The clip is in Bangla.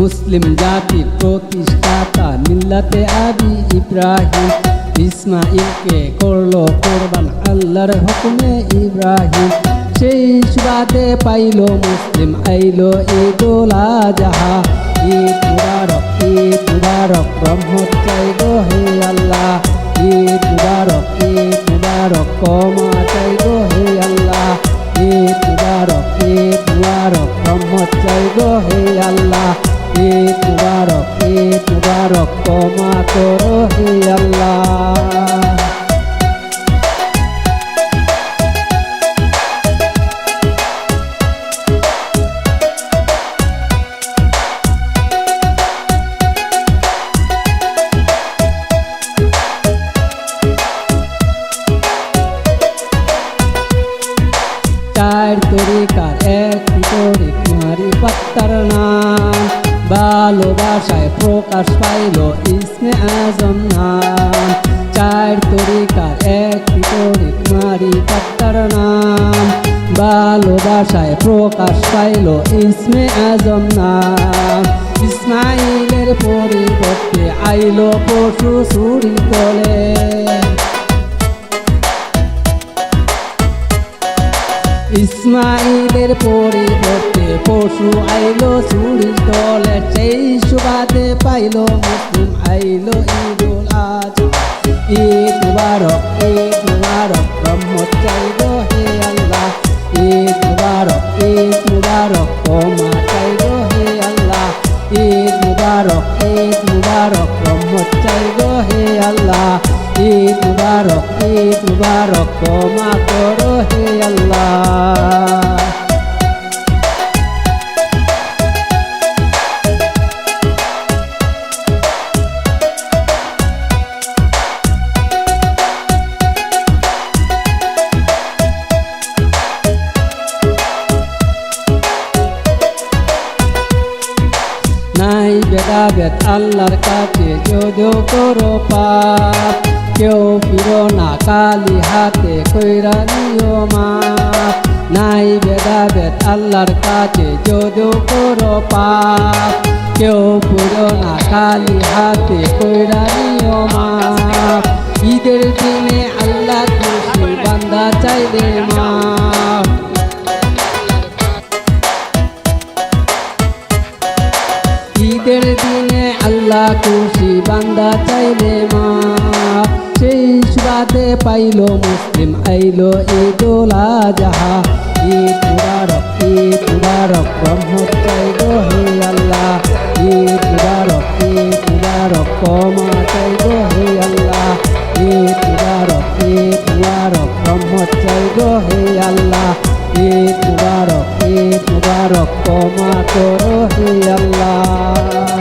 মুসলিম জাতির প্রতিষ্ঠাতা মিল্লাতে আবি ইব্রাহিম, ইসমাইলকে করলো কোরবান আল্লাহর হুকুমে ইব্রাহিম। সেই সুবাদে পাইল মুসলিম আইলো ঈদুল আজহা। ঈদ মুবারক, ঈদ মুবারক, রহমত চাই গো হে আল্লাহ। ঈদ মুবারক, ঈদ মুবারক, ক্ষমা চাই গো হে আল্লাহ। ঈদ মুবারক, ঈদ মুবারক, রহমত চাই গো হে আল্লাহ। ঈদ মুবারক, ঈদ মুবারক, ক্ষমা করো হে আল্লাহ। চার তরিকার একটি তরিক মারিফাতের নাম, ভালোবাসায় প্রকাশ পাইল ইসমে আজম নাম। চার তরিকার একটি তরিক মারিফাতের নাম, ভালোবাসায় প্রকাশ পাইল ইসমে আজম নাম। ইসমাইলের পরিবর্তে আইলো পশু ছুরি তলে, ইসমাইলের পরিবর্তে পশু আইলো ছুরির তলে। সেই সুবাদে পাইল মুসলিম আইলো ঈদুল আজহা। ঈদ মুবারক, ঈদ মুবারক, রহমত চাই গো হে আল্লাহ। ঈদ মুবারক, ঈদ মুবারক, ক্ষমা চাই গো হে আল্লাহ। ঈদ মুবারক, ঈদ মুবারক, রহমত চাই গো হে আল্লাহ। ঈদ মুবারক, ঈদ মুবারক, ক্ষমা করো হে আল্লাহ। নাই ভেদাভেদ আল্লাহর কাছে যদিও করো পাপ, কেউ ফিরো না কালি হাতে কইরা নিও মাপ। নাই ভেদাভেদ আল্লাহর কাছে যদিও করো পাপ, কেউ ফিরো না কালি হাতে কইরা নিও মাপ। ঈদের দিনে আল্লাহ খুশি বান্দা চাইলে মাপ, ঈদের দিনে আল্লাহ খুশি বান্দা চাইলে মাপ। সেই সুবাদে পাইল মুসলিম আইলো ঈদুল আজহা। ঈদ মুবারক, ঈদ মুবারক, রহমত চাই গো হে আল্লাহ। ঈদ মুবারক, ঈদ মুবারক, ক্ষমা চাই গো হে আল্লাহ। ঈদ মুবারক, ঈদ মুবারক, রহমত চাই গো হে আল্লাহ। ঈদ মুবারক, ঈদ মুবারক, ক্ষমা করো হে আল্লাহ।